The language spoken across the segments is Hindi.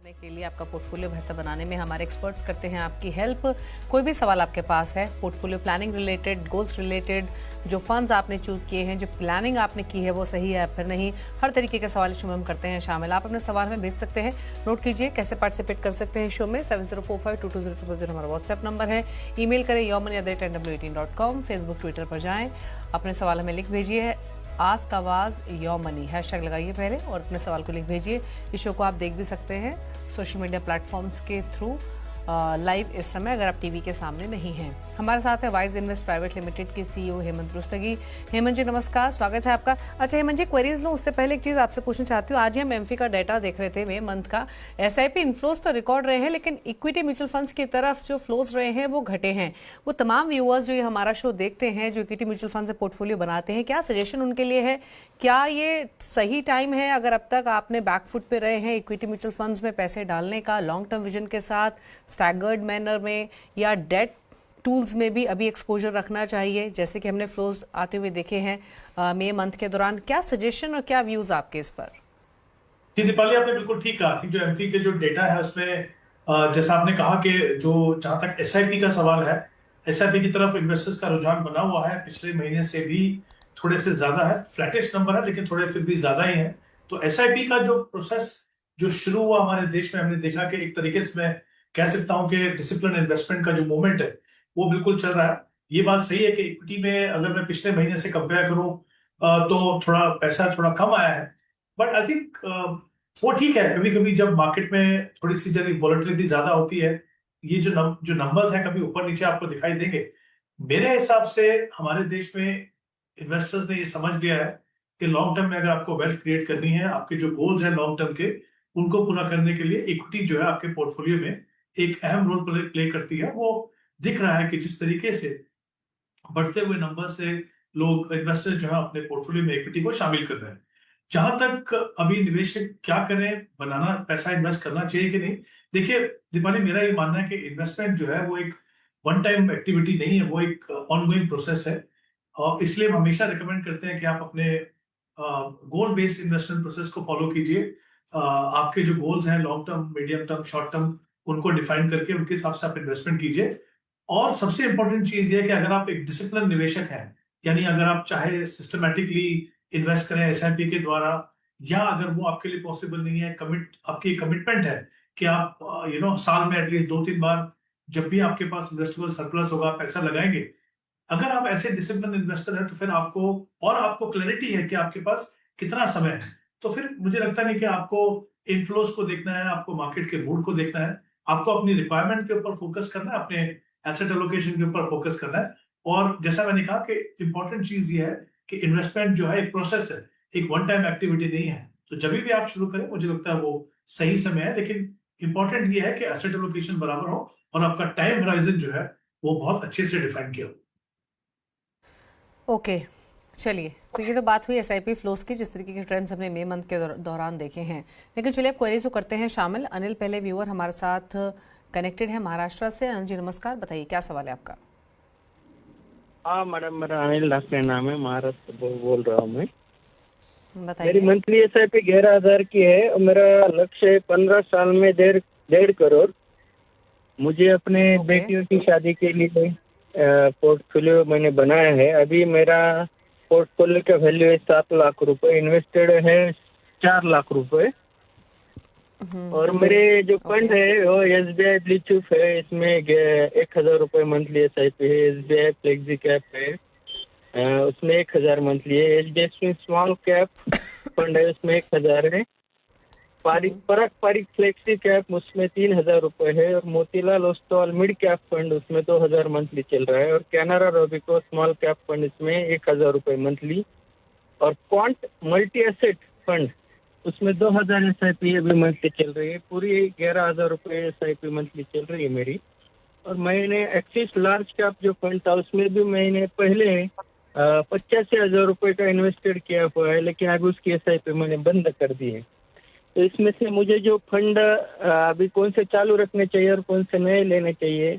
के लिए आपका पोर्टफोलियो बेहतर बनाने में हमारे एक्सपर्ट्स करते हैं आपकी हेल्प। कोई भी सवाल आपके पास है portfolio planning related, goals related, जो फंड्स आपने चूज किए हैं, जो प्लानिंग आपने की है वो सही है फिर नहीं, हर तरीके के सवाल शो में हम करते हैं शामिल। आप अपने सवाल में भेज सकते हैं, नोट कीजिए कैसे पार्टिसिपेट कर सकते हैं शो में। 7045220000 हमारा व्हाट्सएप नंबर है। ईमेल करें yourmoney@10w18.com। फेसबुक ट्विटर पर जाएं, अपने सवाल हमें लिख भेजिए। आस्क आवाज योर मनी हैशटैग लगाइए पहले और अपने सवाल को लिख भेजिए। इस शो को आप देख भी सकते हैं सोशल मीडिया प्लेटफॉर्म्स के थ्रू लाइव इस समय, अगर आप टीवी के सामने नहीं हैं। हमारे साथ है वाइज इन्वेस्ट प्राइवेट लिमिटेड के सीईओ हेमंत रुस्तगी। हेमंत जी नमस्कार, स्वागत है आपका। अच्छा हेमंत जी, क्वेरीज लो उससे पहले एक चीज आपसे पूछना चाहती हूँ। आज ही हम एमफी का डाटा देख रहे थे मई मंथ का। एसआईपी इनफ्लोज तो रिकॉर्ड रहे हैं, लेकिन इक्विटी म्यूचुअल फंड्स की तरफ जो फ्लोज रहे हैं वो घटे हैं। वो तमाम व्यूअर्स जो ये हमारा शो देखते हैं, जो इक्विटी म्यूचुअल फंड से पोर्टफोलियो बनाते हैं, क्या सजेशन उनके लिए है? क्या ये सही टाइम है, अगर अब तक आपने बैकफुट पे रहे हैं इक्विटी म्यूचुअल फंड्स में पैसे डालने का, लॉन्ग टर्म विजन के साथ, स्टैगर्ड मैनर में, या डेट टूल्स में भी अभी एक्सपोजर रखना चाहिए, जैसे कि हमने फ्लोज आते हुए देखे हैं मई मंथ के दौरान? क्या सजेशन और क्या व्यूज आपके इस पर? जी दीपाली, आपने बिल्कुल ठीक कहा थी। जो एमपी के जो डेटा है उसमें जैसा आपने कहा कि जो जहां तक एसआईपी का सवाल है, एसआईपी की तरफ इन्वेस्टर्स का रुझान बना हुआ है। पिछले महीने से भी थोड़े से ज्यादा है, फ्लैटिश नंबर है लेकिन थोड़े फिर भी ज्यादा ही है। तो एसआईपी का जो प्रोसेस जो शुरू हुआ हमारे देश में, हमने देखा कि एक तरीके से मैं कह सकता हूं कि डिसिप्लिन इन्वेस्टमेंट का जो मूवमेंट है वो बिल्कुल चल रहा है। ये बात सही है कि इक्विटी में अगर मैं पिछले महीने से कंपेयर करूं तो थोड़ा पैसा थोड़ा कम आया है। बट आई थिंक वो ठीक है। कभी कभी जब मार्केट में थोड़ी सी जब वॉलेटिलिटी ज्यादा होती है, ये जो नंबर्स हैं कभी ऊपर नीचे आपको दिखाई देंगे। मेरे हिसाब से हमारे देश में इन्वेस्टर्स ने ये समझ लिया है कि लॉन्ग टर्म में अगर आपको वेल्थ क्रिएट करनी है, आपके जो गोल्स हैं लॉन्ग टर्म के, उनको पूरा करने के लिए इक्विटी जो है आपके पोर्टफोलियो में एक अहम रोल प्ले करती है। वो दिख रहा है कि जिस तरीके से बढ़ते हुए नंबर से लोग इन्वेस्टर जो है अपने पोर्टफोलियो में इक्विटी को शामिल कर रहे हैं। जहां तक अभी निवेशक क्या करें, बनाना पैसा इन्वेस्ट करना चाहिए कि नहीं, देखिए दीपाली, मेरा ये मानना है कि इन्वेस्टमेंट जो है वो एक वन टाइम एक्टिविटी नहीं है, वो एक ऑनगोइंग प्रोसेस है। और इसलिए हम हमेशा रिकमेंड करते हैं कि आप अपने गोल बेस्ड इन्वेस्टमेंट प्रोसेस को फॉलो कीजिए। आपके जो गोल्स हैं long term, medium term, short term, उनको डिफाइन करके उनके हिसाब से आप इन्वेस्टमेंट कीजिए। और सबसे इंपॉर्टेंट चीज ये है कि अगर आप एक डिसिप्लिन निवेशक हैं, यानी अगर आप चाहे सिस्टमैटिकली इन्वेस्ट करें एसआईपी के द्वारा, या अगर वो आपके लिए पॉसिबल नहीं है, आपकी कमिटमेंट है कि आप साल में एटलीस्ट 2-3 बार जब भी आपके पास इन्वेस्टेबल सरप्लस होगा पैसा लगाएंगे। अगर आप ऐसे डिसिप्लिन इन्वेस्टर हैं तो फिर आपको क्लैरिटी है कि आपके पास कितना समय है, तो फिर मुझे लगता नहीं कि आपको इनफ्लोज को देखना है, आपको मार्केट के मूड को देखना है। आपको अपनी रिक्वायरमेंट के ऊपर फोकस करना है, अपने एसेट एलोकेशन के ऊपर फोकस करना है। और जैसा मैंने कहा कि इंपॉर्टेंट चीज ये है कि इन्वेस्टमेंट जो है एक प्रोसेस है, एक वन टाइम एक्टिविटी नहीं है। तो जब भी आप शुरू करें, मुझे लगता है वो सही समय है। लेकिन इंपॉर्टेंट ये है कि एसेट एलोकेशन बराबर हो और आपका टाइम होराइजन जो है वो बहुत अच्छे से डिफाइन किया हो। ओके, चलिए, तो ये तो बात हुई एसआईपी फ्लोस की, जिस तरीके के ट्रेंड्स हमने मई मंथ के दौरान देखे हैं। लेकिन चलिए अब क्वेरीज को करते हैं शामिल। अनिल पहले व्यूअर हमारे साथ कनेक्टेड है महाराष्ट्र से। अनिल जी नमस्कार, बताइए क्या सवाल है आपका? हाँ मैडम, मेरा अनिल डॉक्टर नाम है, महाराष्ट्र बोल रहा हूँ मैं। बताइए। मेरी मंथली एसआईपी 11,000 की है और मेरा लक्ष्य है 15 साल में 1.5 करोड़। मुझे अपने बेटियों की शादी के लिए पोर्टफोलियो मैंने बनाया है। अभी मेरा पोर्टफोलियो का वैल्यू है 7 लाख रुपए, इन्वेस्टेड है 4 लाख रुपए। और मेरे जो फंड है वो SBI ब्लू चिप है, इसमें 1,000 रुपए मंथली एसआईपी है। SBI फ्लेक्सी कैप है, उसमें 1,000 मंथली है। HDFC स्मॉल कैप फंड है, उसमें 1,000 है। पारिक फ्लेक्सी कैप उसमें 3,000 रुपए है। और Motilal Oswal mid cap fund उसमें 2,000 मंथली चल रहा है। और कैनरा रोबिको स्मॉल कैप फंड इसमें 1,000 रुपए मंथली। और क्वांट मल्टी एसेट फंड उसमें 2,000 एसआईपी अभी मंथली चल रही है। पूरी 11,000 रुपए एसआईपी मंथली चल रही है मेरी। और मैंने एक्सिस लार्ज कैप जो फंड था उसमें भी मैंने पहले 85,000 रुपए का इन्वेस्टेड किया हुआ है, लेकिन अभी उसकी एसआईपी मैंने बंद कर दी है। तो इसमें से मुझे जो फंड अभी कौन से चालू रखने चाहिए और कौन से नए लेने चाहिए,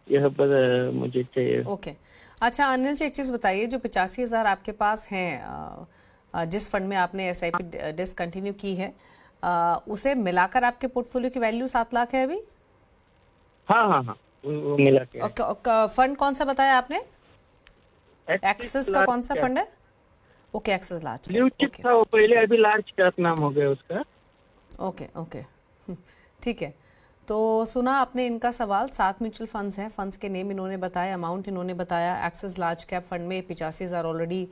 यह मुझे चाहिए। ओके, अच्छा अनिल जी एक चीज़ बताइए, जो 85,000 आपके पास हैं जिस फंड में आपने एसआईपी डिसकंटिन्यू की है, उसे मिलाकर आपके पोर्टफोलियो की वैल्यू 7 लाख है अभी? हाँ हाँ हाँ, वो मिला के और फंड कौन सा बताया आपने? एक्सिस का कौन सा फंड है? Okay, axis large blue chip था वो पहले, अभी लार्ज कैप नाम हो गया उसका। ओके ओके, ठीक है। तो सुना आपने इनका सवाल। 7 म्यूचुअल फंड्स हैं, फंड्स के नेम इन्होंने बताया, अमाउंट इन्होंने बताया। एक्सिस लार्ज कैप फंड में 85,000 ऑलरेडी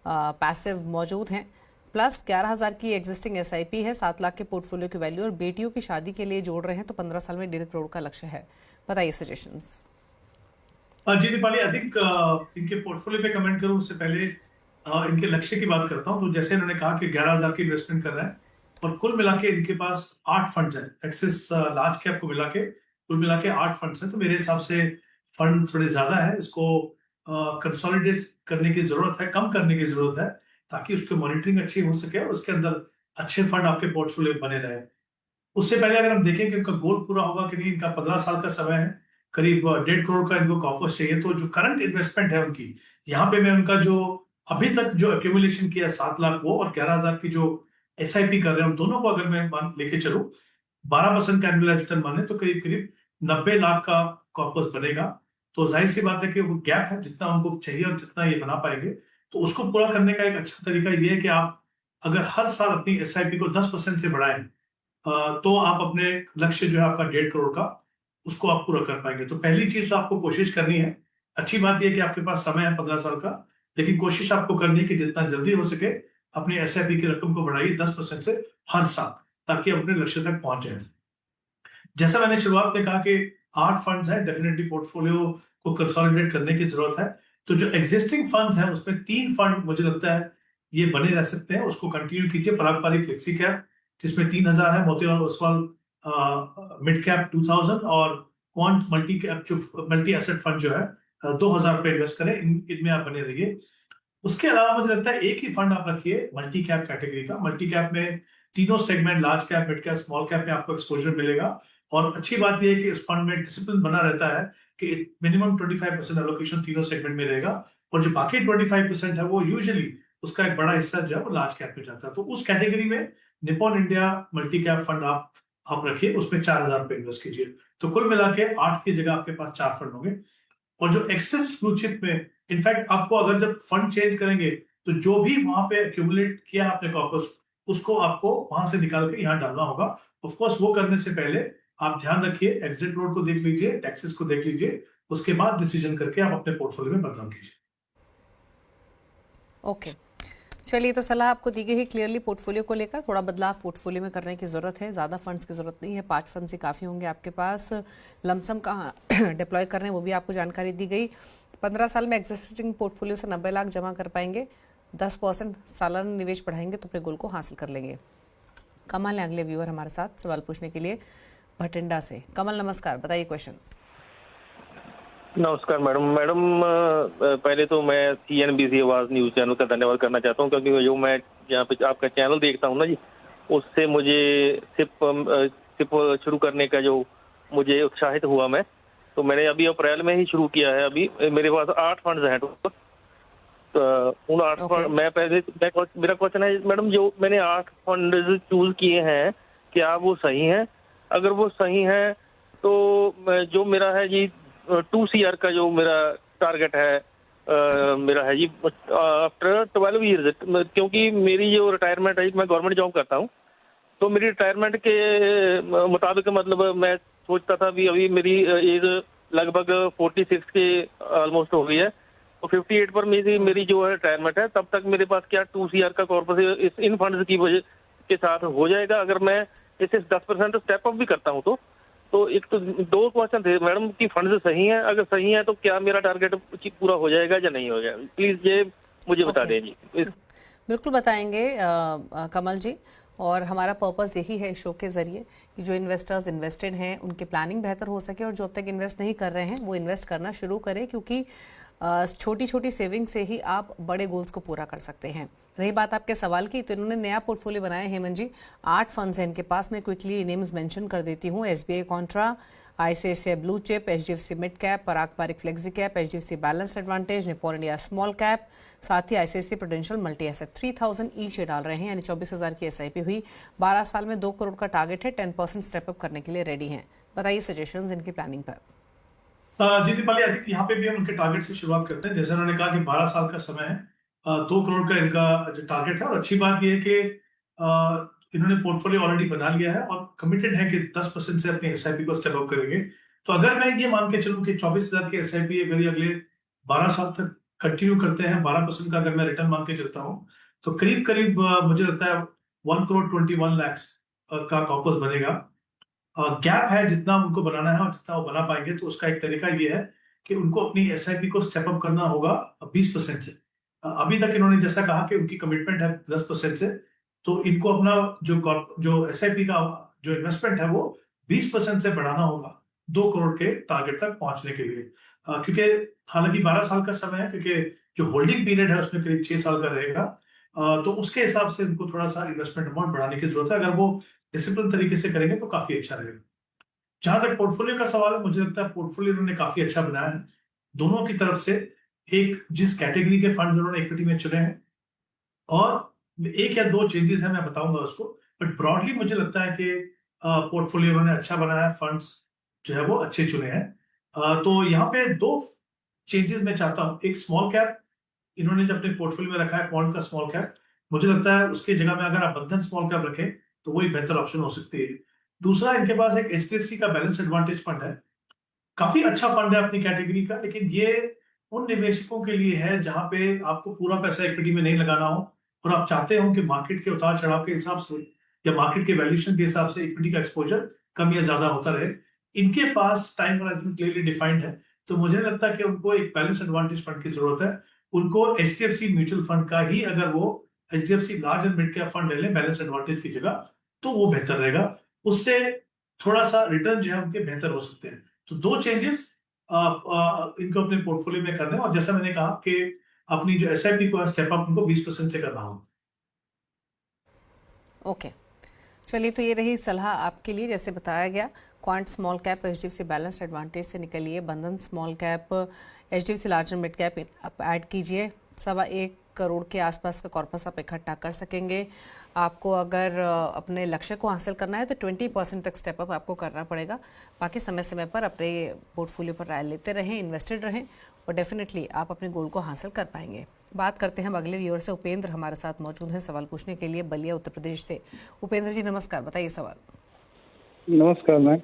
पैसिव मौजूद हैं, प्लस 11,000 की एग्जिस्टिंग एसआईपी है, 7 लाख के पोर्टफोलियो की वैल्यू, और बेटियों की शादी के लिए जोड़ रहे हैं तो 15 साल में 1.5 करोड़ का लक्ष्य है। बताइए सजेशंस। जी दीपाली, आई थिंक इनके पोर्टफोलियो पे कमेंट करूं उससे पहले इनके लक्ष्य की बात करता हूं। तो जैसे इन्होंने कहा कि 11,000 की इन्वेस्टमेंट कर रहे हैं और कुल मिला के इनके पास 8 फंड्स हैं। एक्सिस लार्ज कैप को मिला के कुल मिला के 8 फंड्स हैं। तो मेरे हिसाब से फंड थोड़े ज्यादा है, इसको कंसोलिडेट करने की जरूरत है, कम करने की जरूरत है, ताकि उसकी मॉनिटरिंग अच्छी हो सके और उसके अंदर अच्छे फंड आपके पोर्टफोलियो में बने रहे। उससे पहले अगर हम देखें कि इनका गोल पूरा होगा कि नहीं, इनका 15 साल का समय है, करीब 1.5 करोड़ का इनको कॉर्पस चाहिए। तो जो करंट इन्वेस्टमेंट है उनकी, यहाँ पे मैं उनका जो अभी तक जो एक्यूमुलेशन किया 7 लाख वो, और 11,000 की जो एसआईपी कर रहे हैं, दोनों को अगर मैं लेके चलूं 12% का एनुअलाइज्ड रिटर्न माने तो करीब करीब 90 लाख का कॉर्पस बनेगा। तो जाहिर सी बात है कि वो गैप है, जितना उनको चाहिए और जितना ये बना पाएंगे, तो उसको पूरा करने का एक अच्छा तरीका ये है कि आप अगर हर साल अपनी एसआईपी को 10% से बढ़ाएं, तो आप अपने लक्ष्य जो है आपका 1.5 करोड़ का, उसको आप पूरा कर पाएंगे। तो पहली चीज तो आपको कोशिश करनी है। अच्छी बात यह है कि आपके पास समय है 15 साल का, लेकिन कोशिश आपको करनी है कि जितना जल्दी हो सके अपनी एसआईपी की रकम को बढ़ाइए 10% से हर साल, ताकि अपने लक्ष्य तक पहुंच जाए। जैसा मैंने शुरुआत में कहा कि 8 फंड्स हैं, डेफिनेटली पोर्टफोलियो को कंसोलिडेट करने की जरूरत है। तो जो एग्जिस्टिंग फंड्स हैं उसमें 3 फंड मुझे लगता है ये बने रह सकते हैं, उसको कंटिन्यू कीजिए। पराग पारी फ्लेक्सी कैप जिसमें 3,000 है, मोतीलाल ओसवाल मिड कैप 2,000, और क्वांट मल्टी कैप जो मल्टी एसेट फंड जो है 2,000 रुपए इन्वेस्ट करें, इनमें आप बने रहिए। उसके अलावा मुझे लगता है एक ही फंड आप रखिए मल्टी कैप कैटेगरी का। मल्टी कैप में तीनों segment, large cap, mid cap, small cap में आपको एक्सपोजर मिलेगा। और अच्छी बात यह है कि इस फंड में डिसिप्लिन बना रहता है कि मिनिमम 25% एलोकेशन तीनों सेगमेंट में रहेगा, और जो बाकी 25% है वो यूजुअली उसका एक बड़ा हिस्सा जो है वो लार्ज कैप में जाता है। तो उस कैटेगरी में Nippon India multi cap fund आप रखिए, उसमें 4,000 रुपए इन्वेस्ट कीजिए। तो कुल मिला के 8 की जगह आपके पास 4 फंड होंगे। और जो एक्सेस ब्लू चिप में, इनफैक्ट आपको अगर जब फंड चेंज करेंगे तो जो भी वहां पे एक्यूमुलेट किया आपने कॉर्पस, उसको आपको वहां से निकाल के यहाँ डालना होगा। ऑफ कोर्स वो करने से पहले आप ध्यान रखिए, एग्जिट रोड को देख लीजिए, टैक्सेस को देख लीजिए, उसके बाद डिसीजन करके आप अपने पोर्टफोलियो में बदलाव कीजिए। ओके, चलिए, तो सलाह आपको दी गई है क्लियरली पोर्टफोलियो को लेकर। थोड़ा बदलाव पोर्टफोलियो में करने की ज़रूरत है, ज़्यादा फंड्स की ज़रूरत नहीं है, 5 फंड्स ही काफ़ी होंगे आपके पास। लमसम कहाँ डिप्लॉय कर रहे हैं वो भी आपको जानकारी दी गई। 15 साल में एग्जिस्टिंग पोर्टफोलियो से 90 लाख जमा कर पाएंगे, 10% सालाना निवेश बढ़ाएंगे तो अपने गोल को हासिल कर लेंगे। कमल है अगले व्यूअर हमारे साथ सवाल पूछने के लिए भटिंडा से। कमल नमस्कार, बताइए क्वेश्चन। नमस्कार मैडम। पहले तो मैं CNBC आवाज न्यूज चैनल का धन्यवाद करना चाहता हूं, क्योंकि जो मैं यहाँ पे आपका चैनल देखता हूं ना जी, उससे मुझे सिप शुरू करने का जो मुझे उत्साहित हुआ मैं, तो मैंने अभी अप्रैल में ही शुरू किया है। अभी मेरे पास 8 फंड्स हैं टोटल। तो उन 8 फंड मेरा क्वेश्चन है मैडम, जो मैंने 8 फंड चूज किए हैं, क्या वो सही हैं? अगर वो सही हैं तो जो मेरा है जी 2 CR का जो मेरा टारगेट है मेरा है जी आफ्टर 12 ईयर्स, क्योंकि मेरी जो रिटायरमेंट है, मैं गवर्नमेंट जॉब करता हूँ, तो मेरी रिटायरमेंट के मुताबिक मतलब मैं सोचता था भी अभी मेरी एज लगभग 46 के ऑलमोस्ट हो गई है, तो 58 पर मेरी जो है रिटायरमेंट है, तब तक मेरे पास क्या 2 CR का कॉर्पस इन फंड्स की वजह के साथ हो जाएगा अगर मैं इसे 10% स्टेप अप भी करता हूँ? तो एक तो 2 क्वेश्चन थे मैडम कि फंड्स सही हैं, अगर सही है तो क्या मेरा टारगेट पूरा हो जाएगा या नहीं हो जाएगा? प्लीज ये मुझे बता दें जी। बिल्कुल बताएंगे कमल जी, और हमारा पर्पस यही है शो के जरिए कि जो इन्वेस्टर्स इन्वेस्टेड हैं उनकी प्लानिंग बेहतर हो सके, और जो अब तक इन्वेस्ट नहीं कर रहे हैं वो इन्वेस्ट करना शुरू करें, क्योंकि छोटी छोटी सेविंग से ही आप बड़े गोल्स को पूरा कर सकते हैं। रही बात आपके सवाल की, तो इन्होंने नया पोर्टफोलियो बनाया है हेमंत जी। 8 फंड्स हैं इनके पास। मैं क्विकली नेम्स मेंशन कर देती हूँ। SBI contra, ICICI blue chip, HDFC mid cap, Parag Parikh flexi cap, HDFC balance advantage, Nippon India small cap, साथ ही ICICI prudential multi asset. 3000 each ये डाल रहे हैं, यानी 24,000 की SIP हुई। 12 साल में 2 करोड़ का टारगेट है। 10% स्टेप अप करने के लिए रेडी हैं। बताइए सजेशंस इनकी प्लानिंग पर। जी दीपाली, आई थिंक यहाँ पे भी हम उनके टारगेट से शुरुआत करते हैं। जैसे उन्होंने कहा कि 12 साल का समय है, 2 करोड़ का इनका जो टारगेट है। और अच्छी बात यह है कि इन्होंने पोर्टफोलियो ऑलरेडी बना लिया है और कमिटेड है कि 10% से अपने SIP को स्टेप अप करेंगे। तो अगर मैं ये मान के चलूं कि 24,000 की SIP अगर ये अगले 12 साल तक कंटिन्यू करते हैं, 12% का अगर मैं रिटर्न मान के चलता हूँ, तो करीब करीब मुझे लगता है 1 करोड़ 21 लाख का कॉर्पस बनेगा। गैप है जितना उनको बनाना है और जितना वो बना पाएंगे, तो उसका एक तरीका ये है कि उनको अपनी SIP को स्टेप अप करना होगा 20% से। अभी तक इन्होंने जैसा कहा कि उनकी कमिटमेंट है 10% से, तो इनको अपना जो SIP का जो इन्वेस्टमेंट है वो 20% से बढ़ाना होगा 2 करोड़ के टारगेट तक पहुंचने के लिए। क्योंकि हालांकि 12 साल का समय है, क्योंकि जो होल्डिंग पीरियड है उसमें करीब 6 साल का रहेगा। तो उसके हिसाब से उनको थोड़ा सा इन्वेस्टमेंट अमाउंट बढ़ाने की जरूरत है। अगर वो डिसिप्लिन तरीके से करेंगे तो काफी अच्छा रहेगा। जहां तक पोर्टफोलियो का सवाल है, मुझे लगता है पोर्टफोलियो उन्होंने काफी अच्छा बनाया है दोनों की तरफ से। एक जिस कैटेगरी के फंड उन्होंने इक्विटी में चुने हैं, और एक या दो चेंजेस है, मैं बताऊंगा उसको। बट ब्रॉडली मुझे लगता है कि पोर्टफोलियो उन्होंने अच्छा बनाया है, फंड्स जो है वो अच्छे चुने हैं। तो यहाँ पे 2 चेंजेस मैं चाहता हूँ। एक, स्मॉल कैप इन्होंने जो अपने पोर्टफोलियो में रखा है, क्वांट का स्मॉल कैप, मुझे लगता है उसकी जगह में अगर आप बंधन स्मॉल कैप रखें तो वही बेहतर ऑप्शन हो सकती है। दूसरा, इनके पास एक HDFC का बैलेंस एडवांटेज फंड है। काफी अच्छा फंड है अपनी कैटेगरी का, लेकिन ये उन निवेशकों के लिए है जहां पे आपको पूरा पैसा इक्विटी में नहीं लगाना हो और आप चाहते हो कि मार्केट के उतार चढ़ाव के हिसाब से या मार्केट के वैल्यूएशन के हिसाब से इक्विटी का एक्सपोजर कम या ज्यादा होता रहे। इनके पास टाइम होराइजन क्लियरली डिफाइंड है, तो मुझे लगता है कि उनको एक बैलेंस एडवांटेज फंड की जरूरत है। उनको HDFC म्यूचुअल फंड का ही, अगर वो HDFC large and mid cap fund ले लें बैलेंस एडवांटेज की जगह, तो वो बेहतर रहेगा। उससे थोड़ा सा रिटर्न जो है उनके बेहतर हो सकते हैं। तो 2 चेंजेस इनको अपने पोर्टफोलियो में करने हैं। और जैसा मैंने कहा कि अपनी जो SIP को स्टेप अप उनको 20% से करना होगा। ओके, चलिए, तो ये रही सलाह आपके लिए। जैसे बताया गया, quant small cap HDFC balance advantage से निकलिए, बंधन small cap HDFC large and mid cap आप ऐड कीजिए। 1.25 करोड़ के आसपास का कॉर्पस आप इकट्ठा कर सकेंगे। आपको अगर अपने लक्ष्य को हासिल करना है तो 20% तक स्टेप अप आपको करना पड़ेगा। बाकी समय समय पर अपने पोर्टफोलियो पर राय लेते रहें, इन्वेस्टेड रहें, और डेफिनेटली आप अपने गोल को हासिल कर पाएंगे। बात करते हैं अब अगले व्यूअर से। उपेंद्र हमारे साथ मौजूद हैं सवाल पूछने के लिए, बलिया उत्तर प्रदेश से। उपेंद्र जी नमस्कार, बताइए सवाल। नमस्कार मैम।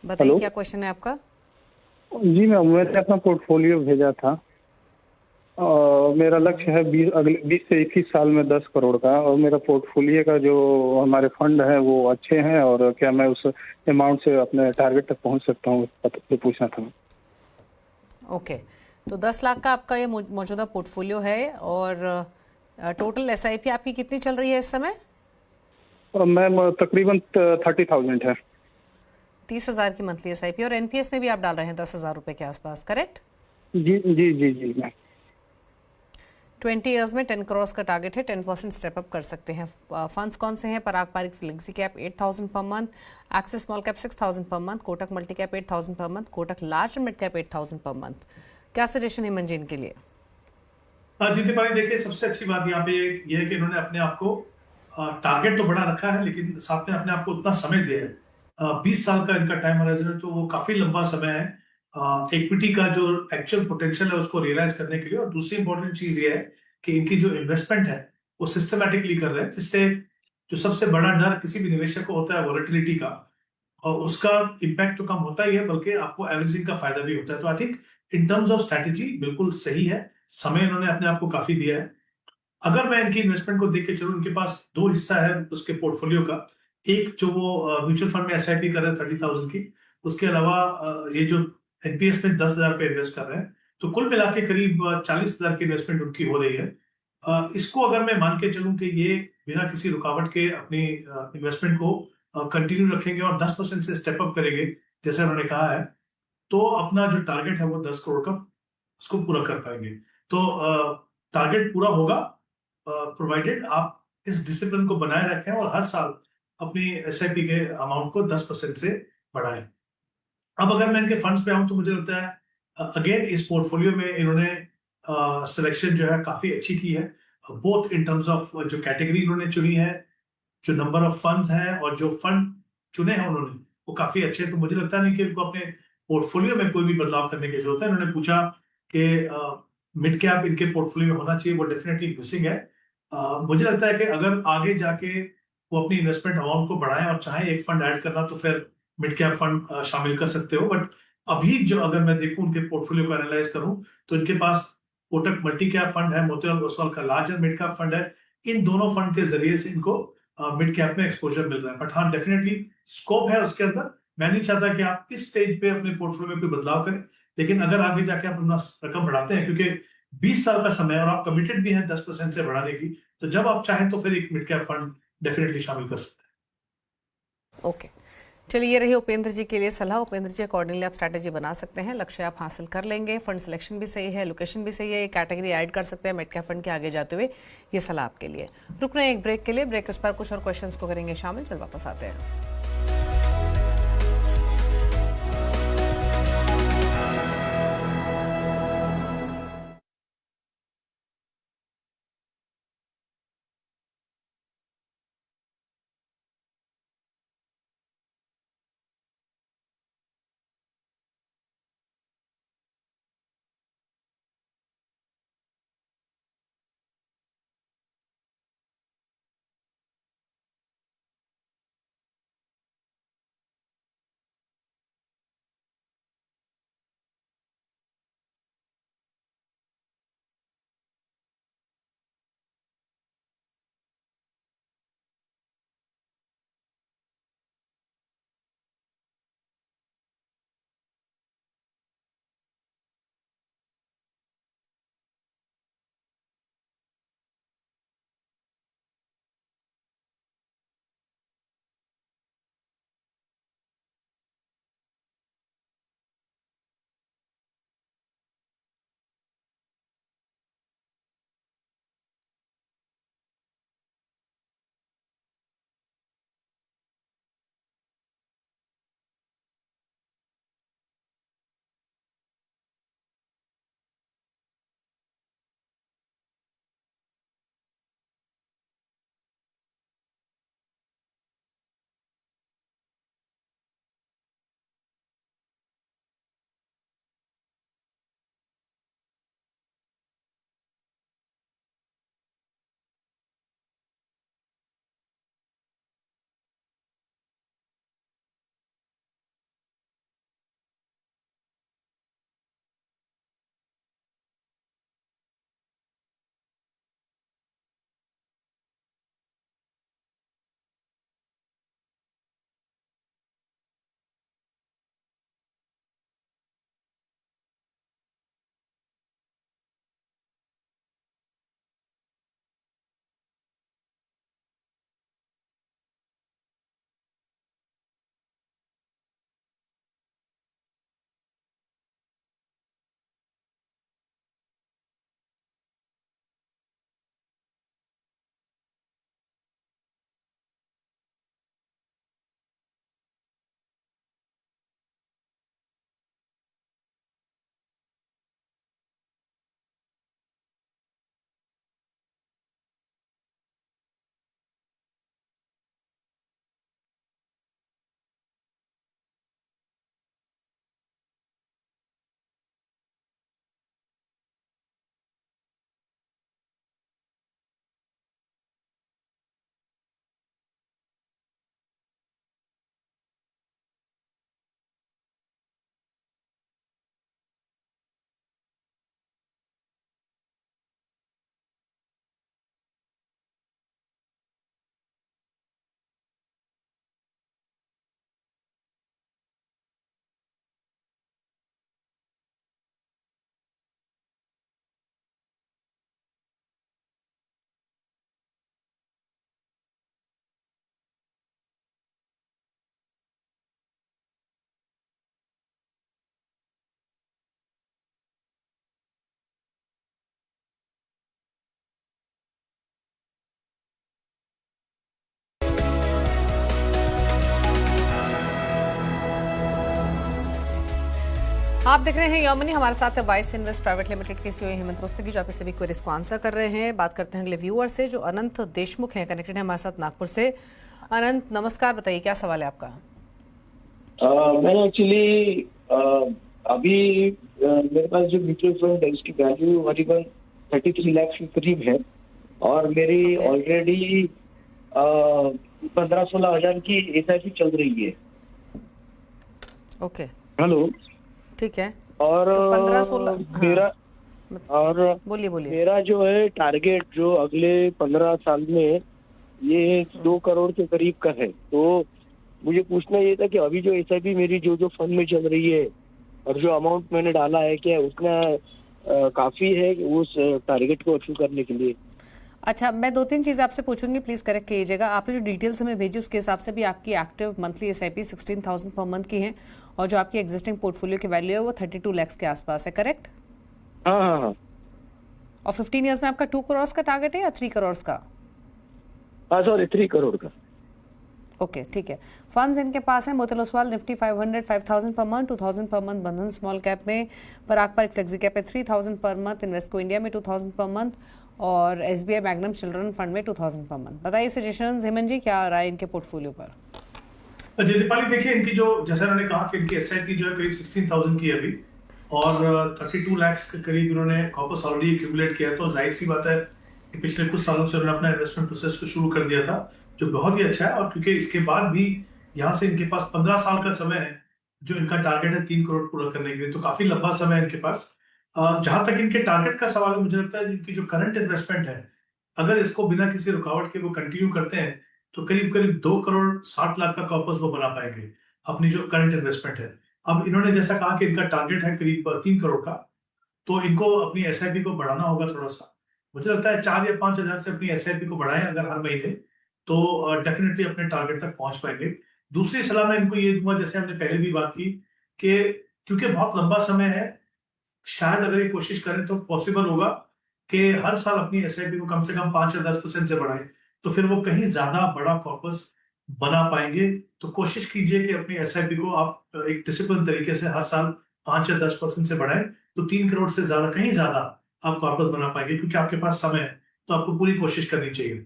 बताइए क्या क्वेश्चन है आपका। जी मैम, मैंने अपना पोर्टफोलियो भेजा था और मेरा लक्ष्य है अगले 20 से 21 साल में 10 करोड़ का। और मेरा पोर्टफोलियो का जो हमारे फंड है वो अच्छे हैं, और क्या मैं उस अमाउंट से अपने टारगेट तक पहुंच सकता हूँ, ये पूछना था। ओके, तो 10 लाख का आपका ये मौजूदा पोर्टफोलियो है, और टोटल SIP आपकी कितनी चल रही है इस समय? मैम तकरीबन 30,000 है। 30,000 की मंथली SIP, और NPS में भी आप डाल रहे हैं 10,000 रुपए के आसपास, करेक्ट? जी जी जी जी मैम। 20 इयर्स में 10 करोड़ का टारगेट है, 10% स्टेप अप कर सकते हैं। फंड्स कौन से हैं? पराग Parikh flexi cap 8,000 per month, axis small cap 6,000 per month, Kotak multi cap 8,000 per month, Kotak large and mid cap 8,000 per month. क्या सजेशन है मंजिन के लिए? जी दीपाली, देखिए सबसे अच्छी बात यहाँ पे ये है कि इन्होंने अपने आप को टारगेट तो बड़ा रखा है, लेकिन साथ में अपने आप को उतना समय दिया है। 20 साल का इनका टाइम होराइजन है, तो वो काफी लंबा समय है इक्विटी का जो एक्चुअल पोटेंशियल है उसको रियलाइज करने के लिए। और दूसरी इंपॉर्टेंट चीज ये है कि इनकी जो इन्वेस्टमेंट है वो सिस्टमैटिकली कर रहे हैं, जिससे जो सबसे बड़ा डर किसी भी निवेशक को होता है वॉलेटिलिटी का, और उसका इम्पैक्ट तो कम होता ही है, बल्कि आपको एवरेजिंग का फायदा भी होता है। तो I think in terms of strategy बिल्कुल सही है, समय इन्होंने अपने आप को काफी दिया है। अगर मैं इनकी इन्वेस्टमेंट को देख के चलूं, इनके पास 2 हिस्सा है उसके पोर्टफोलियो का। एक जो वो म्यूचुअल फंड में SIP कर रहे हैं 30,000 की, उसके अलावा ये जो NPS में 10,000 पे इन्वेस्ट कर रहे हैं, तो कुल मिला के करीब 40,000 की इन्वेस्टमेंट उनकी हो रही है। इसको अगर मैं मान के चलूं कि ये बिना किसी रुकावट के अपनी इन्वेस्टमेंट को कंटिन्यू रखेंगे और 10% से स्टेप अप करेंगे जैसे उन्होंने कहा है, तो अपना जो टारगेट है वो 10 करोड़ का उसको पूरा कर पाएंगे। तो टारगेट पूरा होगा प्रोवाइडेड आप इस डिसिप्लिन को बनाए रखें और हर साल अपनी एसआईपी के अमाउंट को 10% से बढ़ाएं। अब अगर मैं इनके फंड्स पे आऊं तो मुझे लगता है अगेन इस पोर्टफोलियो में इन्होंने सिलेक्शन जो है काफी अच्छी की है, बोथ इन टर्म्स ऑफ जो कैटेगरी इन्होंने चुनी है, जो नंबर ऑफ फंड्स हैं और जो फंड चुने हैं उन्होंने वो काफी अच्छे हैं। तो मुझे लगता नहीं कि इनको अपने पोर्टफोलियो में कोई भी बदलाव करने की जरूरत है। इन्होंने पूछा कि मिड कैप इनके पोर्टफोलियो में होना चाहिए, वो डेफिनेटली मिसिंग है। मुझे लगता है कि अगर आगे जाके वो अपनी इन्वेस्टमेंट अमाउंट को बढ़ाएं और चाहे एक फंड ऐड करना तो फिर मिड कैप फंड शामिल कर सकते हो। बट अभी जो अगर मैं देखूं उनके पोर्टफोलियो को एनालाइज करूं तो इनके पास कोटक मल्टी कैप फंड है, मोतीलाल ओसवाल का लार्जर मिड कैप फंड है। इन दोनों फंड के जरिए से इनको मिड कैप में एक्सपोजर मिल रहा है। बट हाँ, डेफिनेटली स्कोप है उसके अंदर। मैं नहीं चाहता कि आप इस स्टेज पे अपने पोर्टफोलियो में कोई बदलाव करें, लेकिन अगर आगे जाके आप अपना रकम बढ़ाते हैं, क्योंकि 20 साल का समय है और आप कमिटेड भी हैं 10% से बढ़ाने की, तो जब आप चाहें तो फिर एक मिड कैप फंड डेफिनेटली शामिल कर सकते हैं। ओके, चलिए ये रही उपेंद्र जी के लिए सलाह। उपेंद्र जी, अकॉर्डिंगली आप स्ट्रैटेजी बना सकते हैं, लक्ष्य आप हासिल कर लेंगे, फंड सिलेक्शन भी सही है, लोकेशन भी सही है, कैटेगरी ऐड कर सकते हैं मिड कैप फंड के आगे जाते हुए। ये सलाह आपके लिए। रुक रहे हैं एक ब्रेक के लिए, ब्रेक उस पर कुछ और क्वेश्चंस को करेंगे शामिल। चल वापस आते हैं। आप देख रहे हैं योमनी, हमारे साथ है वाइस इन्वेस्ट प्राइवेट लिमिटेड के सीईओ हेमंत रोस्तगी, जो आप सभी क्वेरीज को आंसर कर रहे हैं। बात करते हैं अगले व्यूअर से जो अनंत देशमुख हैं, कनेक्टेड है हमारे साथ नागपुर से। अनंत नमस्कार, बताइए क्या सवाल है आपका? मैंने एक्चुअली अभी मेरे पास जो म्यूचुअल फंड है उसकी वैल्यू करीबन 33 लाख के करीब है और मेरी ऑलरेडी 15-16 हजार की SIP चल रही है। ओके, हेलो, ठीक है। और तो 15-16 मेरा और बोलिए मेरा जो है टारगेट जो अगले 15 साल में ये 2 करोड़ के करीब का है। तो मुझे पूछना ये था कि अभी जो SIP मेरी जो फंड में चल रही है और जो अमाउंट मैंने डाला है, क्या उतना काफी है उस टारगेट को अचीव करने के लिए? अच्छा, मैं 2-3 चीज़ आपसे पूछूंगी, प्लीज करेक्ट कीजिएगा। आपने जो डिटेल्स हमें भेजी उसके हिसाब से भी आपकी active monthly SIP 16,000 per month की है और जो आपकी एग्जिस्टिंग पोर्टफोलियो की वैल्यू है वो 32 लाख के आसपास है, करेक्ट? हाँ। और 15 ईयर्स में आपका 2 करोड़ का टारगेट है या 3 करोड़ का? हाँ सॉरी, 3 करोड़ का। ओके, ठीक है। फंड्स इनके पास है Motilal Oswal Nifty 500 5,000 per month, 2,000 per month बंधन स्मॉल कैप में, पराग पर फ्लेक्सी कैप में 3,000 पर मंथ, इन्वेस्को इंडिया में 2,000 पर मंथ और SBI मैग्नम चिल्ड्रन फंड में 2,000 पर मंथ। बताइए सजेशंस हेमंत जी, क्या राय इनके पोर्टफोलियो पर? जय दीपाली, देखिए इनकी जो, जैसा इन्होंने कहा कि इनकी SIP जो है करीब 16,000 की है अभी और 32 लाख के करीब इन्होंने कॉर्पस ऑलरेडी एक्यूमुलेट किया। तो जाहिर सी बात है कि पिछले कुछ सालों से उन्होंने अपना इन्वेस्टमेंट प्रोसेस को शुरू कर दिया था, जो बहुत ही अच्छा है। और क्योंकि इसके बाद भी यहाँ से इनके पास 15 साल का समय है, जो इनका टारगेट है 3 करोड़ पूरा करने के लिए, तो काफी लंबा समय है इनके पास। जहां तक इनके टारगेट का सवाल है, मुझे लगता है इनकी जो करंट इन्वेस्टमेंट है, अगर इसको बिना किसी रुकावट के वो कंटिन्यू करते हैं तो करीब करीब 2 करोड़ 60 लाख का कॉर्पस वो बना पाएंगे अपनी जो करंट इन्वेस्टमेंट है। अब इन्होंने जैसा कहा कि इनका टारगेट है करीब 3 करोड़ का, तो इनको अपनी SIP को बढ़ाना होगा थोड़ा सा। मुझे लगता है 4 या 5 हजार से अपनी SIP को बढ़ाएं अगर हर महीने, तो डेफिनेटली अपने टारगेट तक पहुंच पाएंगे। दूसरी सलाह मैं इनको ये दूंगा, जैसे हमने पहले भी बात की, कि क्योंकि बहुत लंबा समय है, शायद अगर ये कोशिश करें तो पॉसिबल होगा कि हर साल अपनी SIP को कम से कम 5 या 10% से बढ़ाएं, तो फिर वो कहीं ज्यादा बड़ा कॉर्पस बना पाएंगे। तो कोशिश कीजिए कि अपनी SIP को आप एक डिसिप्लिन तरीके से हर साल 5 या 10% से बढ़ाएं, तो 3 करोड़ से ज्यादा, कहीं ज्यादा आप कॉर्पस बना पाएंगे, क्योंकि आपके पास समय है, तो आपको पूरी कोशिश करनी चाहिए।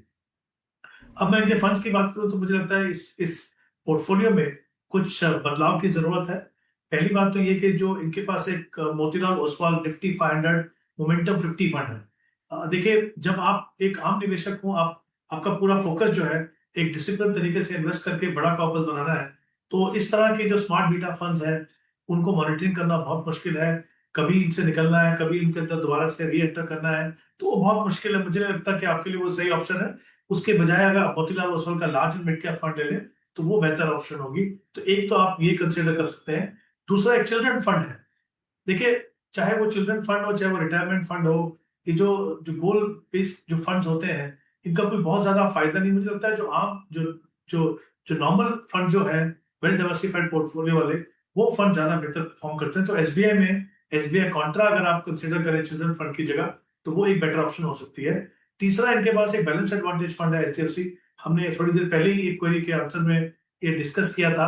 अब मैं इनके फंड्स की बात करूं तो मुझे लगता है इस पोर्टफोलियो में कुछ बदलाव की जरूरत है। पहली बात तो ये कि जो इनके पास एक मोतीलाल ओसवाल निफ्टी 500 मोमेंटम 50 फंड है। देखिए, जब आप एक आम निवेशक हो, आपका पूरा फोकस जो है एक डिसिप्लिन तरीके से इन्वेस्ट करके बड़ा कॉर्पस बनाना है, तो इस तरह के जो स्मार्ट बीटा फंड्स हैं उनको मॉनिटरिंग करना बहुत मुश्किल है। कभी इनसे निकलना है, कभी इनके अंदर दोबारा से री एंटर करना है, तो वो बहुत मुश्किल है। मुझे नहीं लगता कि आपके लिए वो सही ऑप्शन है। उसके बजाय अगर आप मोतीलाल ओसवाल का large and mid cap fund ले लें तो वो बेहतर ऑप्शन होगी। तो एक तो आप ये कंसिडर कर सकते हैं। दूसरा एक चिल्ड्रन फंड है। देखिए, चाहे वो चिल्ड्रन फंड हो, चाहे वो रिटायरमेंट फंड हो, ये जो गोल बेस्ड जो फंड्स होते हैं, इनका कोई बहुत ज्यादा फायदा नहीं। मुझे लगता है जो आम जो नॉर्मल फंड जो है, वेल डाइवर्सिफाइड पोर्टफोलियो वाले, वो फंड ज्यादा बेहतर परफॉर्म करते हैं। तो SBI में SBI कॉन्ट्रा अगर आप कंसिडर करें चिल्ड्रन फंड की जगह, तो वो एक बेटर ऑप्शन हो सकती है। तीसरा, इनके पास एक बैलेंस एडवांटेज फंड है HDFC। हमने थोड़ी देर पहले ही एक क्वेरी के आंसर में ये डिस्कस किया था।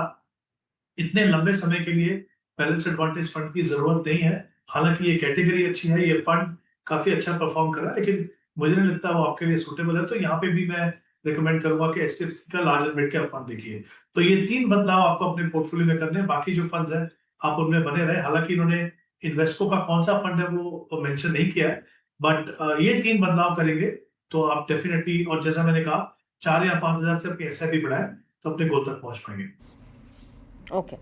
इतने लंबे समय के लिए बैलेंस एडवांटेज फंड की जरूरत नहीं है। हालांकि ये कैटेगरी अच्छी है, ये फंड काफी अच्छा परफॉर्म कर रहा है, लेकिन मुझे नहीं लगता वो आपके लिए सूटेबल है। तो यहाँ पे भी मैं रिकमेंड करूंगा कि HDFC का लार्ज मिड कैप फंड देखिए। तो ये 3 बदलाव आपको अपने पोर्टफोलियो में करने हैं। बाकी जो फंड्स हैं आप उनमें बने रहे। हालांकि इन्होंने इन्वेस्को का कौन सा फंड है वो मेंशन नहीं किया है, बट ये 3 बदलाव करेंगे तो आप डेफिनेटली, और जैसा मैंने कहा, 4 या 5 हजार से अपनी SIP बढ़ाएं तो अपने गोल तक पहुंच पाएंगे। ओके,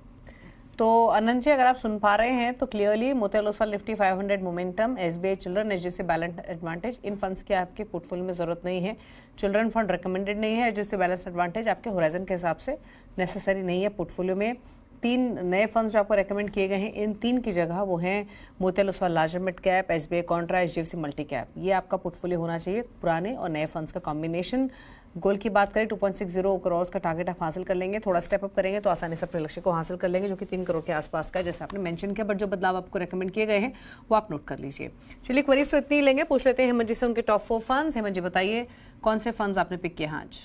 तो अनंत जी, अगर आप सुन पा रहे हैं तो clearly Motilal Oswal Nifty 500 momentum, SBI children, HDFC balance advantage, इन फंड्स की आपके पोर्टफोलियो में जरूरत नहीं है। चिल्ड्रन फंड रिकमेंडेड नहीं है, HDFC बैलेंस एडवांटेज आपके होराइजन के हिसाब से नेसेसरी नहीं है पोर्टफोलियो में। 3 नए फंड्स जो आपको रेकमेंड किए गए हैं, इन 3 की जगह वो हैं Motilal Oswal large mid cap, SBI Contra, HDFC multi cap. ये आपका पोर्टफोलियो होना चाहिए, पुराने और नए फंड्स का कॉम्बिनेशन। गोल की बात करें 2.60 करोड़ का टारगेट आप हासिल कर लेंगे। थोड़ा स्टेप अप करेंगे तो आसानी से अपने लक्ष्य को हासिल कर लेंगे, जो कि 3 करोड़ के आसपास का है, जैसे आपने मेंशन किया। बट जो बदलाव आपको रेकमेंड किए गए हैं वो आप नोट कर लीजिए। चलिए, क्वेरीज तो इतनी ही लेंगे। पूछ लेते हैं हेमंत जी से उनके टॉप 4 फंड्स। हेमंत जी, बताइए कौन से फंड्स आपने पिक किए आज?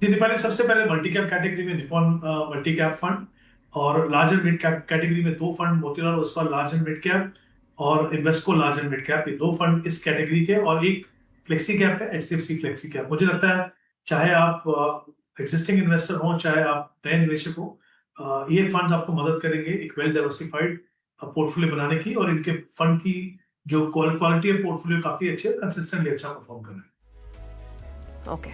जी दीपाली, सबसे पहले मल्टी कैप कैटेगरी में निपॉन मल्टी कैप फंड, और लार्जर मिड कैप कैटेगरी में 2 fund, Motilal Oswal larger mid cap और इन्वेस्को लार्जर मिड कैप, ये 2 फंड इस कैटेगरी के, और एक फ्लेक्सी कैप है HDFC फ्लेक्सी कैप। मुझे लगता है चाहे आप एग्जिस्टिंग इन्वेस्टर हो, चाहे आप नए निवेशक हो, ये फंड्स आपको मदद करेंगे एक वेल डाइवर्सिफाइड पोर्टफोलियो बनाने की, और इनके फंड की जो क्वालिटी है पोर्टफोलियो काफी अच्छी है, कंसिस्टेंटली अच्छा परफॉर्म कर रहे हैं। ओके,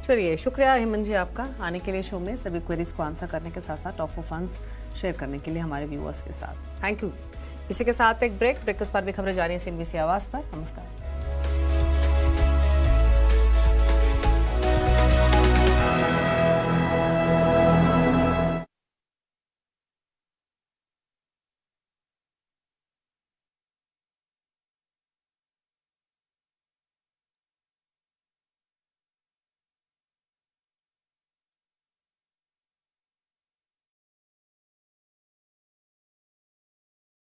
चलिए शुक्रिया हेमंत जी आपका आने के लिए शो में, सभी क्वेरीज को आंसर करने के साथ साथ ऑफर फंड्स शेयर करने के लिए हमारे व्यूअर्स के साथ। Thank you. इसी के साथ एक ब्रेक के बाद भी खबरें जारी है CNBC आवाज पर। नमस्कार।